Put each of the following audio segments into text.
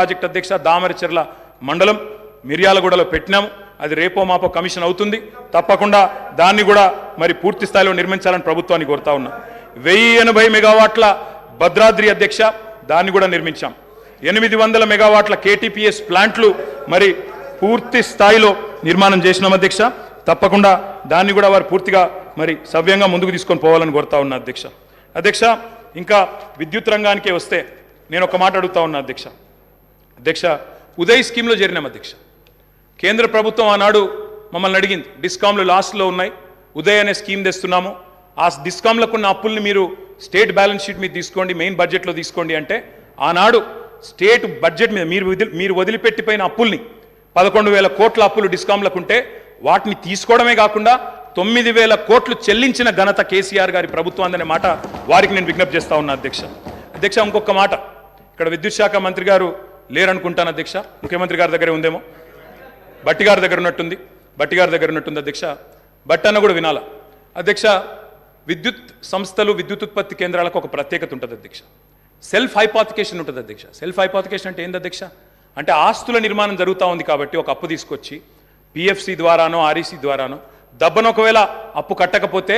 Project అధ్యక్ష దామరచెర్ల మండలం మిర్యాలగూడలో పెట్టినాము. అది రేపో మాపో కమిషన్ అవుతుంది. తప్పకుండా దాన్ని కూడా మరి పూర్తి స్థాయిలో నిర్మించాలని ప్రభుత్వాన్ని కోరుతా ఉన్నా. 1080 మెగావాట్ల భద్రాద్రి అధ్యక్ష దాన్ని కూడా నిర్మించాం. 800 మెగావాట్ల కేటీపీఎస్ ప్లాంట్లు మరి పూర్తి స్థాయిలో నిర్మాణం చేసినాం అధ్యక్ష. తప్పకుండా దాన్ని కూడా వారు పూర్తిగా మరి సవ్యంగా ముందుకు తీసుకొని పోవాలని కోరుతా ఉన్నా అధ్యక్ష. అధ్యక్ష ఇంకా విద్యుత్ రంగానికే వస్తే నేను ఒక మాట అడుగుతా ఉన్నా అధ్యక్ష. అధ్యక్ష ఉదయ్ స్కీమ్లో చేరినాం అధ్యక్ష. కేంద్ర ప్రభుత్వం ఆనాడు మమ్మల్ని అడిగింది, డిస్కామ్లు లాస్ట్లో ఉన్నాయి, ఉదయ్ అనే స్కీమ్ తెస్తున్నాము, ఆ డిస్కామ్లకు ఉన్న అప్పుల్ని మీరు స్టేట్ బ్యాలెన్స్ షీట్ మీద తీసుకోండి, మెయిన్ బడ్జెట్లో తీసుకోండి అంటే ఆనాడు స్టేట్ బడ్జెట్ మీద మీరు వదిలిపెట్టిపోయిన అప్పుల్ని 11,000 కోట్ల అప్పులు డిస్కామ్లకు ఉంటే వాటిని తీసుకోవడమే కాకుండా 9,000 కోట్లు చెల్లించిన ఘనత కేసీఆర్ గారి ప్రభుత్వం అనే మాట వారికి నేను విజ్ఞప్తి చేస్తా ఉన్నా అధ్యక్ష. అధ్యక్ష ఇంకొక మాట, ఇక్కడ విద్యుత్ శాఖ మంత్రి గారు లేరనుకుంటాను అధ్యక్ష, ముఖ్యమంత్రి గారి దగ్గరే ఉందేమో, బట్టి గారి దగ్గర ఉన్నట్టుంది అధ్యక్ష. బట్టన్న కూడా వినాలా అధ్యక్ష. విద్యుత్ సంస్థలు విద్యుత్ ఉత్పత్తి కేంద్రాలకు ఒక ప్రత్యేకత ఉంటుంది అధ్యక్ష. సెల్ఫ్ హైపాతికేషన్ ఉంటుంది అధ్యక్ష. సెల్ఫ్ హైపాతికేషన్ అంటే ఏంది అధ్యక్ష? అంటే ఆస్తుల నిర్మాణం జరుగుతూ ఉంది కాబట్టి ఒక అప్పు తీసుకొచ్చి పిఎఫ్సి ద్వారానో ఆర్ఈసి ద్వారానో దబ్బను ఒకవేళ అప్పు కట్టకపోతే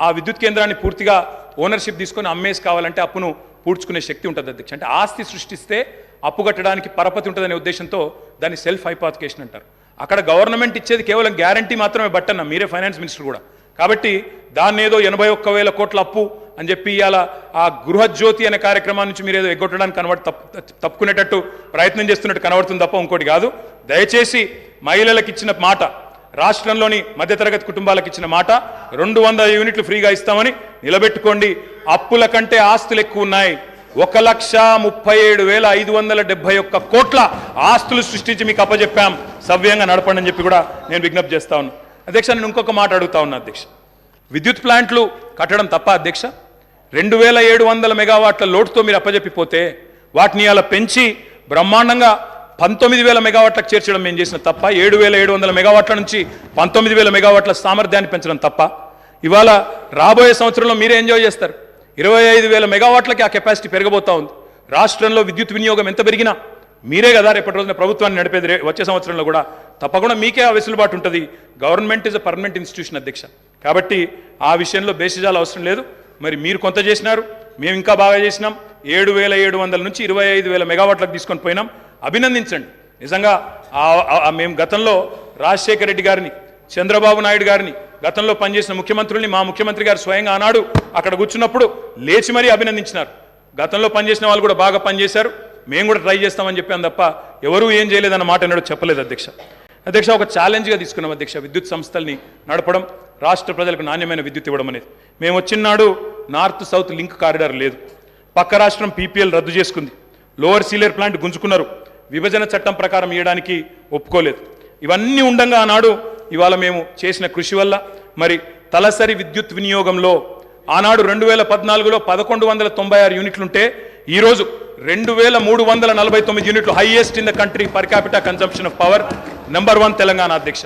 ఆ విద్యుత్ కేంద్రాన్ని పూర్తిగా ఓనర్షిప్ తీసుకొని అమ్మేసి కావాలంటే అప్పును పూడ్చుకునే శక్తి ఉంటుంది అధ్యక్ష. అంటే ఆస్తి సృష్టిస్తే అప్పు కట్టడానికి పరపతి ఉంటుందనే ఉద్దేశంతో దాన్ని సెల్ఫ్ హైపాతికేషన్ అంటారు. అక్కడ గవర్నమెంట్ ఇచ్చేది కేవలం గ్యారంటీ మాత్రమే బట్టన్న, మీరే ఫైనాన్స్ మినిస్టర్ కూడా. కాబట్టి దాన్ని ఏదో 81,000 కోట్ల అప్పు అని చెప్పి ఇవాళ ఆ గృహజ్యోతి అనే కార్యక్రమం నుంచి మీరు ఏదో ఎగ్గొట్టడానికి తప్పుకునేటట్టు ప్రయత్నం చేస్తున్నట్టు కనబడుతుంది తప్ప ఇంకోటి కాదు. దయచేసి మహిళలకు ఇచ్చిన మాట, రాష్ట్రంలోని మధ్యతరగతి కుటుంబాలకు ఇచ్చిన మాట 200 యూనిట్లు ఫ్రీగా ఇస్తామని నిలబెట్టుకోండి. అప్పుల కంటే ఆస్తులు ఎక్కువ ఉన్నాయి. 1,37,571 కోట్ల ఆస్తులు సృష్టించి మీకు అప్పచెప్పాం, సవ్యంగా నడపండి అని చెప్పి కూడా నేను విజ్ఞప్తి చేస్తా ఉన్నా అధ్యక్ష. నేను ఇంకొక మాట అడుగుతా ఉన్నా అధ్యక్ష. విద్యుత్ ప్లాంట్లు కట్టడం తప్ప అధ్యక్ష? 2,700 మెగావాట్ల లోటుతో మీరు అప్పచెప్పిపోతే వాటిని అలా పెంచి బ్రహ్మాండంగా 19,000 మెగావాట్లకు చేర్చడం మేము చేసిన తప్ప? 7,700 మెగావాట్ల నుంచి 19,000 మెగావాట్ల సామర్థ్యాన్ని పెంచడం తప్ప? ఇవాళ రాబోయే సంవత్సరంలో మీరే ఎంజాయ్ చేస్తారు. 25,000 మెగావాట్లకి ఆ కెపాసిటీ పెరగబోతా ఉంది. రాష్ట్రంలో విద్యుత్ వినియోగం ఎంత పెరిగినా మీరే కదా రేపటి రోజున ప్రభుత్వాన్ని నడిపేది. వచ్చే సంవత్సరంలో కూడా తప్పకుండా మీకే ఆ వెసులుబాటు ఉంటుంది. Government is a permanent institution అధ్యక్ష. కాబట్టి ఆ విషయంలో బేసిజాలు అవసరం లేదు. మరి మీరు కొంత చేసినారు, మేము ఇంకా బాగా చేసినాం. 7,700 నుంచి 25,000 మెగావాట్లకు తీసుకొని పోయినాం. అభినందించండి. నిజంగా మేము గతంలో రాజశేఖర రెడ్డి గారిని, చంద్రబాబు నాయుడు గారిని, గతంలో పనిచేసిన ముఖ్యమంత్రుల్ని, మా ముఖ్యమంత్రి గారు స్వయంగా ఆనాడు అక్కడ కూర్చున్నప్పుడు లేచి మరీ అభినందించినారు. గతంలో పనిచేసిన వాళ్ళు కూడా బాగా పనిచేశారు, మేము కూడా ట్రై చేస్తామని చెప్పాం తప్ప ఎవరూ ఏం చేయలేదన్న మాట ఎన్నడూ చెప్పలేదు అధ్యక్ష. అధ్యక్ష ఒక ఛాలెంజ్గా తీసుకున్నాం అధ్యక్ష, విద్యుత్ సంస్థల్ని నడపడం, రాష్ట్ర ప్రజలకు నాణ్యమైన విద్యుత్ ఇవ్వడం అనేది. మేము వచ్చినాడు నార్త్ సౌత్ లింక్ కారిడార్ లేదు, పక్క రాష్ట్రం పీపీఎల్ రద్దు చేసుకుంది, లోవర్ సీలేర్ ప్లాంట్ గుంజుకున్నారు, విభజన చట్టం ప్రకారం ఇవ్వడానికి ఒప్పుకోలేదు. ఇవన్నీ ఉండగా ఆనాడు ఇవాళ మేము చేసిన కృషి వల్ల మరి తలసరి విద్యుత్ వినియోగంలో ఆనాడు 2014లో 1,196 యూనిట్లుంటే ఈరోజు 2,349 యూనిట్లు, highest in the country per capital consumption of power, number 1 Telangana అధ్యక్ష.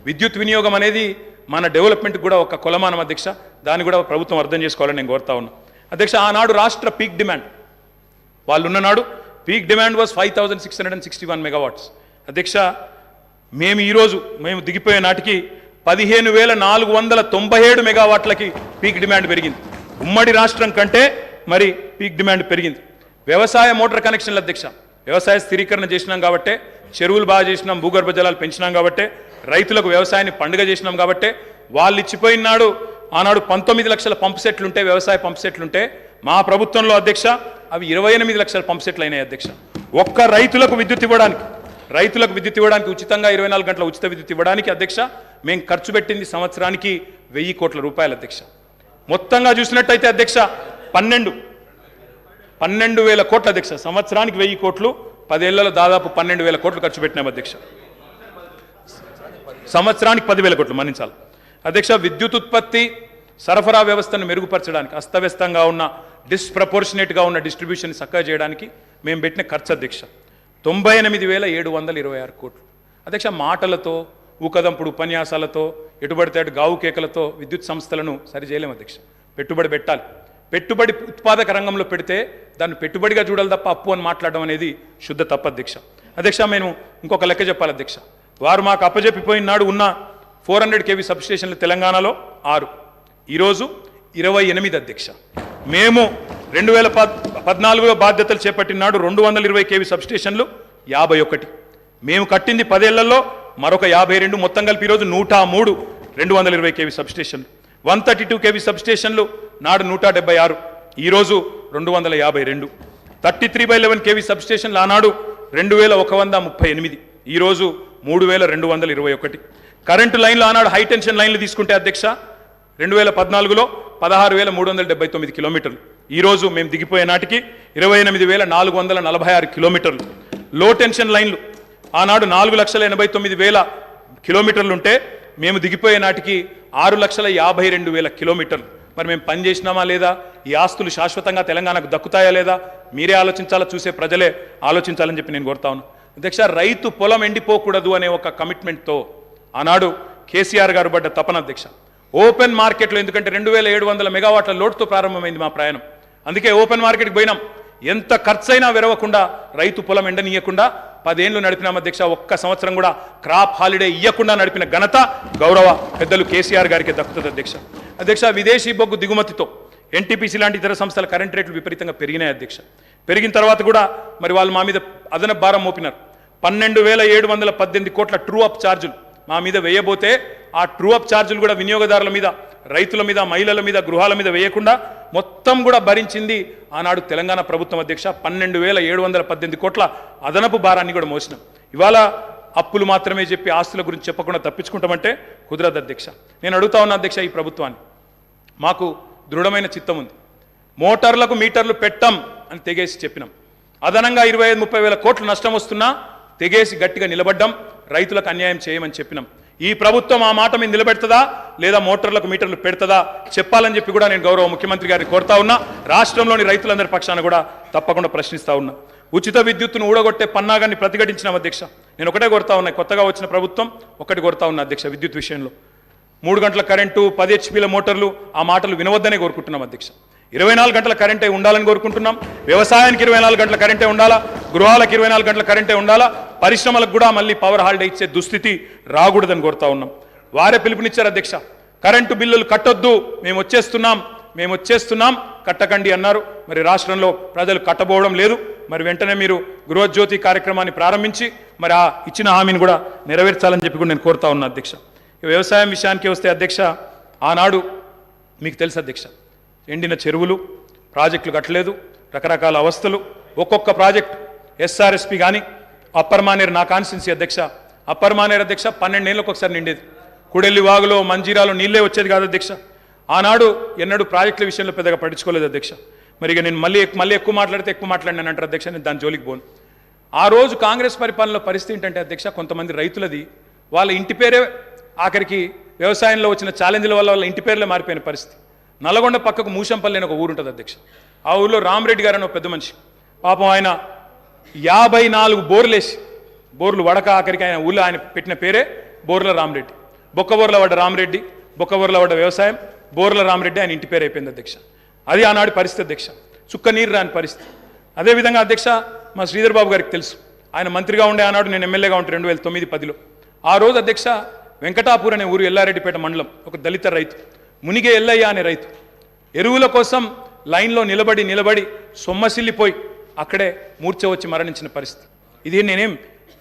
విద్యుత్ వినియోగం అనేది మన డెవలప్మెంట్ కూడా ఒక కొలమానం అధ్యక్ష. దాన్ని కూడా ప్రభుత్వం అర్థం చేసుకోవాలని నేను కోరుతా ఉన్నా అధ్యక్ష. ఆనాడు రాష్ట్ర పీక్ డిమాండ్ వాళ్ళు ఉన్ననాడు పీక్ డిమాండ్ వాజ్ 5,661 మెగావాట్స్ అధ్యక్ష. మేము దిగిపోయే నాటికి 15,497 మెగావాట్లకి పీక్ డిమాండ్ పెరిగింది. ఉమ్మడి రాష్ట్రం కంటే మరి పీక్ డిమాండ్ పెరిగింది. వ్యవసాయ మోటార్ కనెక్షన్ల అధ్యక్ష, వ్యవసాయ స్థిరీకరణ చేసినాం కాబట్టే, చెరువులు బాగా చేసినాం, భూగర్భ జలాలు పెంచినాం కాబట్టే, రైతులకు వ్యవసాయాన్ని పండుగ చేసినాం కాబట్టే వాళ్ళు ఇచ్చిపోయినాడు. ఆనాడు 19 లక్షల పంప్ సెట్లుంటే, వ్యవసాయ పంప్ సెట్లుంటే, మా ప్రభుత్వంలో అధ్యక్ష అవి 28 లక్షల పంప్ సెట్లు అయినాయి అధ్యక్ష. ఒక్క రైతులకు విద్యుత్ ఇవ్వడానికి ఉచితంగా 24 గంటల ఉచిత విద్యుత్ ఇవ్వడానికి అధ్యక్ష మేము ఖర్చు పెట్టింది సంవత్సరానికి 1,000 కోట్ల రూపాయలు అధ్యక్ష. మొత్తంగా చూసినట్టయితే అధ్యక్ష 12,000 కోట్ల అధ్యక్ష. సంవత్సరానికి 1,000 కోట్లు, 10 ఏళ్లలో దాదాపు 12,000 కోట్లు ఖర్చు పెట్టినాం అధ్యక్ష. సంవత్సరానికి 10,000 కోట్లు మన్నించాలి అధ్యక్ష. విద్యుత్ ఉత్పత్తి సరఫరా వ్యవస్థను మెరుగుపరచడానికి, అస్తవ్యస్తంగా ఉన్న డిస్ప్రపోర్షనేట్గా ఉన్న డిస్ట్రిబ్యూషన్ చక్కగా చేయడానికి మేము పెట్టిన ఖర్చు అధ్యక్ష 98,726 కోట్లు అధ్యక్ష. మాటలతో, ఊకదంపుడు ఉపన్యాసాలతో, ఎటుబడితే అటు గావు కేకలతో విద్యుత్ సంస్థలను సరిచేయలేము అధ్యక్ష. పెట్టుబడి పెట్టాలి. పెట్టుబడి ఉత్పాదక రంగంలో పెడితే దాన్ని పెట్టుబడిగా చూడాలి తప్ప అప్పు అని మాట్లాడడం అనేది శుద్ధ తప్పు అధ్యక్ష. అధ్యక్ష నేను ఇంకొక లెక్క చెప్పాలి అధ్యక్ష. వారు మాకు అప్పజెప్పిపోయిన నాడు ఉన్న 400 kV సబ్స్టేషన్లు తెలంగాణలో 6, ఈరోజు 28 అధ్యక్ష. మేము 2014లో బాధ్యతలు చేపట్టిన నాడు 220 kV సబ్స్టేషన్లు 51, మేము కట్టింది 10 ఏళ్లలో మరొక 52, మొత్తం కలిపి ఈరోజు 103 220 kV సబ్స్టేషన్లు. 132 kV సబ్స్టేషన్లు నాడు 176, ఈరోజు 252. 33/11 kV సబ్స్టేషన్లు ఆనాడు 2138, ఈరోజు 3221. కరెంటు లైన్లు ఆనాడు హై టెన్షన్ లైన్లు తీసుకుంటే అధ్యక్ష 2014లో 16,379 కిలోమీటర్లు, ఈరోజు మేము దిగిపోయే నాటికి 28,446 కిలోమీటర్లు. లో టెన్షన్ లైన్లు ఆనాడు 4,89,000 కిలోమీటర్లు ఉంటే మేము దిగిపోయే నాటికి 6,52,000 కిలోమీటర్లు. మరి మేము పని చేసినామా లేదా? ఈ ఆస్తులు శాశ్వతంగా తెలంగాణకు దక్కుతాయా లేదా? మీరే ఆలోచించాలా, చూసే ప్రజలే ఆలోచించాలని చెప్పి నేను కోరుతా ఉన్నాను అధ్యక్ష. రైతు పొలం ఎండిపోకూడదు అనే ఒక కమిట్మెంట్తో ఆనాడు కేసీఆర్ గారు పడ్డ తపన అధ్యక్ష. ఓపెన్ మార్కెట్లో, ఎందుకంటే 2,700 మెగావాట్ల లోటుతో ప్రారంభమైంది మా ప్రయాణం, అందుకే ఓపెన్ మార్కెట్కి పోయినాం. ఎంత ఖర్చైనా వెరవకుండా రైతు పొలం ఎండనీయకుండా 10 ఏళ్లు నడిపినాం అధ్యక్ష. ఒక్క సంవత్సరం కూడా క్రాప్ హాలిడే ఇవ్వకుండా నడిపిన ఘనత గౌరవ పెద్దలు కేసీఆర్ గారికి దక్కుతుంది అధ్యక్ష. అధ్యక్ష విదేశీ బొగ్గు దిగుమతితో ఎన్టీపీసీ లాంటి ఇతర సంస్థల కరెంట్ రేట్లు విపరీతంగా పెరిగినాయి అధ్యక్ష. పెరిగిన తర్వాత కూడా మరి వాళ్ళు మా మీద అదనపు భారం మోపినారు. 12,718 కోట్ల ట్రూ అప్ ఛార్జీలు మా మీద వేయబోతే ఆ ట్రూ అప్ ఛార్జీలు కూడా వినియోగదారుల మీద, రైతుల మీద, మహిళల మీద, గృహాల మీద వేయకుండా మొత్తం కూడా భరించింది ఆనాడు తెలంగాణ ప్రభుత్వం అధ్యక్ష. 12,718 కోట్ల అదనపు భారాన్ని కూడా మోసినాం. ఇవాళ అప్పులు మాత్రమే చెప్పి ఆస్తుల గురించి చెప్పకుండా తప్పించుకుంటామంటే కుదరదు అధ్యక్ష. నేను అడుగుతా ఉన్నా అధ్యక్ష, ఈ ప్రభుత్వాన్ని మాకు దృఢమైన చిత్తం ఉంది. మోటార్లకు మీటర్లు పెట్టం అని తెగేసి చెప్పినాం. అదనంగా 25-30 కోట్ల నష్టం వస్తున్నా తెగేసి గట్టిగా నిలబడ్డాం. రైతులకు అన్యాయం చేయమని చెప్పినాం. ఈ ప్రభుత్వం ఆ మాట మీద నిలబెడుతుందా లేదా మోటార్లకు మీటర్లు పెడుతుందా చెప్పాలని చెప్పి కూడా నేను గౌరవ ముఖ్యమంత్రి గారిని కోరుతా ఉన్నా. రాష్ట్రంలోని రైతులందరి పక్షాన కూడా తప్పకుండా ప్రశ్నిస్తా ఉన్నా. ఉచిత విద్యుత్తును ఊడగొట్టే పన్నాగాన్ని ప్రతిఘటించినాం అధ్యక్ష. నేను ఒకటే కోరుతా ఉన్నా, కొత్తగా వచ్చిన ప్రభుత్వం ఒకటి కోరుతా ఉన్నా అధ్యక్ష, విద్యుత్ విషయంలో 3 గంటల కరెంటు, 10 HP మోటార్లు, ఆ మాటలు వినవద్దనే కోరుకుంటున్నాం అధ్యక్ష. 24 గంటల కరెంటే ఉండాలని కోరుకుంటున్నాం. వ్యవసాయానికి 24 గంటల కరెంటే ఉండాలా, గృహాలకు 24 గంటల కరెంటే ఉండాలా, పరిశ్రమలకు కూడా మళ్ళీ పవర్ హాలిడే ఇచ్చే దుస్థితి రాకూడదని కోరుతా ఉన్నాం. వారే పిలుపునిచ్చారు అధ్యక్ష, కరెంటు బిల్లులు కట్టొద్దు, మేము వచ్చేస్తున్నాం కట్టకండి అన్నారు. మరి రాష్ట్రంలో ప్రజలు కట్టబోవడం లేదు. మరి వెంటనే మీరు గృహజ్యోతి కార్యక్రమాన్ని ప్రారంభించి మరి ఆ ఇచ్చిన హామీని కూడా నెరవేర్చాలని చెప్పి కూడా నేను కోరుతా ఉన్నా అధ్యక్ష. వ్యవసాయం విషయానికి వస్తే అధ్యక్ష, ఆనాడు మీకు తెలుసు అధ్యక్ష, ఎండిన చెరువులు, ప్రాజెక్టులు కట్టలేదు, రకరకాల అవస్థలు. ఒక్కొక్క ప్రాజెక్ట్ SRSP కానీ అప్పర్ మానేరు, నా కాన్స్టిట్యున్సీ అధ్యక్ష, అప్పర్ మానేరు అధ్యక్ష 12 ఏళ్ళకు ఒకసారి నిండేది. కుడెల్లి వాగులో, మంజీరాలో నీళ్ళే వచ్చేది కాదు అధ్యక్ష. ఆనాడు ఎన్నడూ ప్రాజెక్టుల విషయంలో పెద్దగా పట్టించుకోలేదు అధ్యక్ష. మరి ఇక నేను మళ్ళీ ఎక్కువ మాట్లాడితే ఎక్కువ మాట్లాడినాను అంటారు అధ్యక్ష, నేను దాని జోలికి పోను. ఆ రోజు కాంగ్రెస్ పరిపాలనలో పరిస్థితి ఏంటంటే అధ్యక్ష, కొంతమంది రైతులది వాళ్ళ ఇంటి పేరే ఆఖరికి వ్యవసాయంలో వచ్చిన ఛాలెంజ్ల వల్ల వాళ్ళ ఇంటి పేర్లే మారిపోయిన పరిస్థితి. నల్గొండ పక్కకు మూషంపల్లి అని ఒక ఊరు ఉంటుంది అధ్యక్ష. ఆ ఊళ్ళో రామరెడ్డి గారు అని ఒక పెద్ద మనిషి, పాపం ఆయన 54 బోర్లేసి, బోర్లు వడక ఆఖరికి ఆయన ఊళ్ళో ఆయన పెట్టిన పేరే బోర్ల రామరెడ్డి. బొక్కబోర్ల పడ్డ రామరెడ్డి, బొక్కబోర్ల పడ్డ వ్యవసాయం, బోర్ల రామరెడ్డి ఆయన ఇంటి పేరు అయిపోయింది అధ్యక్ష. అది ఆనాడు పరిస్థితి అధ్యక్ష, చుక్క నీరు రాని పరిస్థితి. అదేవిధంగా అధ్యక్ష, మా శ్రీధర్ బాబు గారికి తెలుసు, ఆయన మంత్రిగా ఉండే ఆనాడు, నేను ఎమ్మెల్యేగా ఉంటే 2009-10లో. ఆ రోజు అధ్యక్ష వెంకటాపూర్ అనే ఊరు, ఎల్లారెడ్డిపేట మండలం, ఒక దళిత రైతు మునిగే ఎల్లయ్య అనే రైతు ఎరువుల కోసం లైన్లో నిలబడి సొమ్మసిల్లిపోయి అక్కడే మూర్ఛ వచ్చి మరణించిన పరిస్థితి. ఇది నేనేం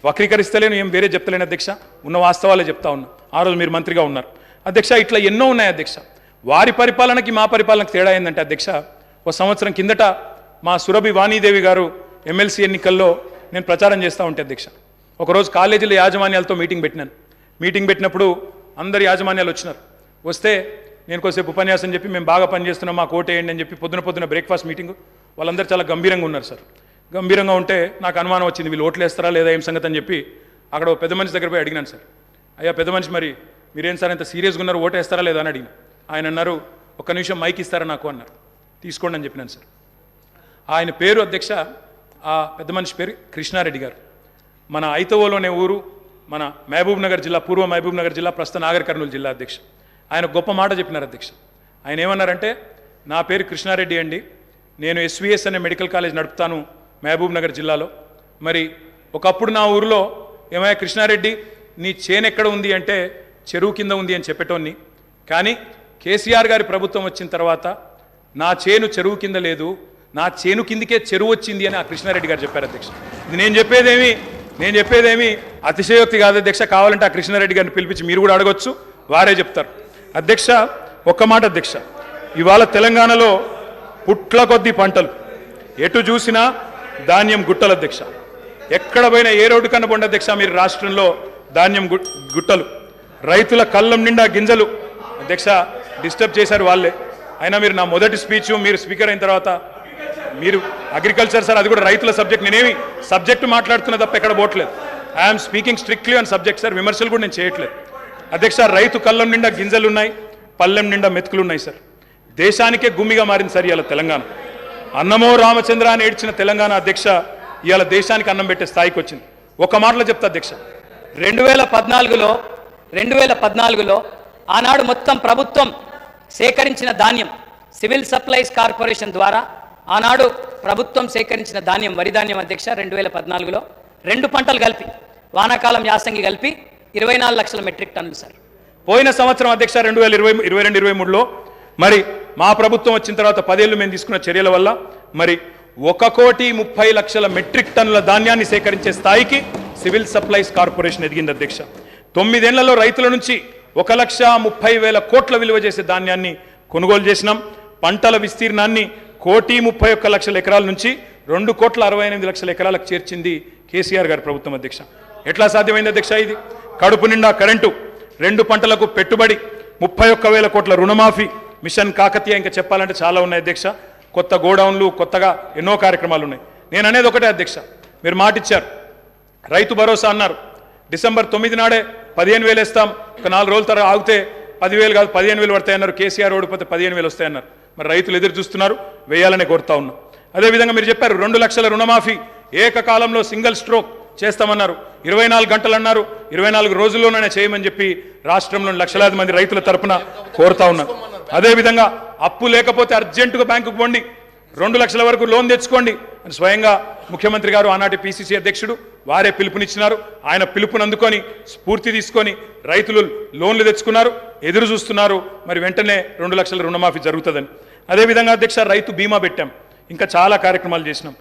వక్రీకరిస్తలేను, ఏం వేరే చెప్తలేను అధ్యక్ష, ఉన్న వాస్తవాలే చెప్తా ఉన్నా. ఆ రోజు మీరు మంత్రిగా ఉన్నారు అధ్యక్ష. ఇట్లా ఎన్నో ఉన్నాయి అధ్యక్ష. వారి పరిపాలనకి మా పరిపాలనకి తేడా ఏంటంటే అధ్యక్ష, ఒక సంవత్సరం కిందట మా సురభి వాణీదేవి గారు ఎమ్మెల్సీ ఎన్నికల్లో నేను ప్రచారం చేస్తూ ఉంటే అధ్యక్ష, ఒకరోజు కాలేజీల యాజమాన్యాలతో మీటింగ్ పెట్టినాను. మీటింగ్ పెట్టినప్పుడు అందరు యాజమాన్యాలు వచ్చినారు. వస్తే నేను కొద్దిసేపు ఉపన్యాసం చెప్పి, మేము బాగా పనిచేస్తున్నాం, మాకు ఓటేయండి అని చెప్పి పొద్దున బ్రేక్ఫాస్ట్ మీటింగ్. వాళ్ళందరూ చాలా గంభీరంగా ఉన్నారు సార్. గంభీరంగా ఉంటే నాకు అనుమానం వచ్చింది, వీళ్ళు ఓట్లు వేస్తారా లేదా ఏం సంగతి అని చెప్పి అక్కడ పెద్ద మనిషి దగ్గర పోయి అడిగినాను సార్. అయ్యా పెద్ద మనిషి, మరి మీరేం సార్ ఇంత సీరియస్గా ఉన్నారు, ఓటేస్తారా లేదా అని అడిగిన. ఆయన అన్నారు, ఒక్క నిమిషం మైక్ ఇస్తారా నాకు అన్నారు. తీసుకోండి అని చెప్పినాను సార్. ఆయన పేరు అధ్యక్ష, ఆ పెద్ద మనిషి పేరు కృష్ణారెడ్డి గారు. మన ఐతవోలోనే ఊరు, మన మహబూబ్ నగర్ జిల్లా, పూర్వ మహబూబ్ నగర్ జిల్లా, ప్రస్తుత నాగర్ కర్నూలు జిల్లా అధ్యక్ష. ఆయన గొప్ప మాట చెప్పినారు అధ్యక్ష. ఆయన ఏమన్నారంటే, నా పేరు కృష్ణారెడ్డి అండి. నేను ఎస్విఎస్ అనే మెడికల్ కాలేజ్ నడుపుతాను మహబూబ్ నగర్ జిల్లాలో. మరి ఒకప్పుడు నా ఊరిలో ఏమయ్యా కృష్ణారెడ్డి నీ చేను ఎక్కడ ఉంది అంటే చెరువు కింద ఉంది అని చెప్పేటోన్ని. కానీ కేసీఆర్ గారి ప్రభుత్వం వచ్చిన తర్వాత నా చేను చెరువు కింద లేదు, నా చేను కిందికే చెరువు వచ్చింది అని ఆ కృష్ణారెడ్డి గారు చెప్పారు అధ్యక్ష. ఇది నేను చెప్పేదేమి అతిశయోక్తి కాదు అధ్యక్ష. కావాలంటే ఆ కృష్ణారెడ్డి గారిని పిలిపించి మీరు కూడా అడగొచ్చు, వారే చెప్తారు. అధ్యక్ష ఒక్క మాట అధ్యక్ష, ఇవాళ తెలంగాణలో పుట్ల కొద్ది పంటలు, ఎటు చూసినా ధాన్యం గుట్టలు అధ్యక్ష. ఎక్కడ పోయినా ఏ రోడ్డు కన్నా పోండి అధ్యక్ష మీరు రాష్ట్రంలో ధాన్యం గుట్టలు, రైతుల కళ్ళం నిండా గింజలు. అధ్యక్ష డిస్టర్బ్ చేశారు వాళ్ళే. అయినా మీరు నా మొదటి స్పీచ్ మీరు స్పీకర్ అయిన తర్వాత మీరు అగ్రికల్చర్ సార్, అది కూడా రైతుల సబ్జెక్ట్, నేనేమి సబ్జెక్టు మాట్లాడుతున్నా తప్ప ఎక్కడ పోవట్లేదు. I'm speaking strictly on subject sir, విమర్శలు కూడా నేను చేయట్లేదు. అధ్యక్ష రైతు కళ్ళం నిండా గింజలు ఉన్నాయి, పల్లెం నిండా మెతుకులు ఉన్నాయి సార్. దేశానికే గుమ్మిగా మారింది సార్ ఇవాళ తెలంగాణ. అన్నమో రామచంద్ర అని ఏడ్చిన తెలంగాణ అధ్యక్ష ఇవాళ దేశానికి అన్నం పెట్టే స్థాయికి వచ్చింది. ఒక మాటలో చెప్తా అధ్యక్ష, 2014లో ఆనాడు మొత్తం ప్రభుత్వం సేకరించిన ధాన్యం సివిల్ సప్లైస్ కార్పొరేషన్ ద్వారా ఆనాడు ప్రభుత్వం సేకరించిన ధాన్యం వరి ధాన్యం అధ్యక్ష 2014లో 2 పంటలు కలిపి వానాకాలం యాసంగి కలిపి 24 లక్షల మెట్రిక్ టన్నులు సార్. పోయిన సంవత్సరం అధ్యక్ష 2022-23లో మరి మా ప్రభుత్వం వచ్చిన తర్వాత 10 ఏళ్ళు మేము తీసుకున్న చర్యల వల్ల మరి 1,30,00,000 మెట్రిక్ టన్నుల ధాన్యాన్ని సేకరించే స్థాయికి సివిల్ సప్లైస్ కార్పొరేషన్ ఎదిగింది అధ్యక్ష. 9 ఏళ్లలో రైతుల నుంచి 1,30,000 కోట్ల విలువ చేసే ధాన్యాన్ని కొనుగోలు చేసినాం. పంటల విస్తీర్ణాన్ని 1,31,00,000 ఎకరాల నుంచి 2,68,00,000 ఎకరాలకు చేర్చింది కేసీఆర్ గారి ప్రభుత్వం అధ్యక్ష. ఎట్లా సాధ్యమైంది అధ్యక్ష ఇది? కడుపు నిండా కరెంటు, 2 పంటలకు పెట్టుబడి, 31,000 కోట్ల రుణమాఫీ, మిషన్ కాకతీయ, ఇంకా చెప్పాలంటే చాలా ఉన్నాయి అధ్యక్ష. కొత్త గోడౌన్లు, కొత్తగా ఎన్నో కార్యక్రమాలు ఉన్నాయి. నేను అనేది ఒకటే అధ్యక్ష, మీరు మాటిచ్చారు, రైతు భరోసా అన్నారు. డిసెంబర్ 9 నాడే 15,000 వేస్తాం, ఒక 4 రోజుల తర్వాత ఆగితే 10,000 కాదు 15,000 పడతాయన్నారు. కేసీఆర్ ఓడిపోతే 15,000 వస్తాయన్నారు. మరి రైతులు ఎదురు చూస్తున్నారు, వేయాలనే కోరుతా ఉన్నాం. అదేవిధంగా మీరు చెప్పారు 2 లక్షల రుణమాఫీ ఏకకాలంలో సింగిల్ స్ట్రోక్ చేస్తామన్నారు. 24 గంటలు అన్నారు, 24 రోజుల్లోనే చేయమని చెప్పి రాష్ట్రంలోని లక్షలాది మంది రైతుల తరపున కోరుతా ఉన్నారు. అదేవిధంగా అప్పు లేకపోతే అర్జెంటుగా బ్యాంకుకు పోండి, 2 లక్షల వరకు లోన్ తెచ్చుకోండి అని స్వయంగా ముఖ్యమంత్రి గారు ఆనాటి పిసిసి అధ్యక్షుడు వారే పిలుపునిచ్చినారు. ఆయన పిలుపుని అందుకొని స్ఫూర్తి తీసుకొని రైతులు లోన్లు తెచ్చుకున్నారు, ఎదురు చూస్తున్నారు. మరి వెంటనే 2 లక్షల రుణమాఫీ జరుగుతుందని. అదేవిధంగా అధ్యక్ష రైతు బీమా పెట్టాం, ఇంకా చాలా కార్యక్రమాలు చేసినాం.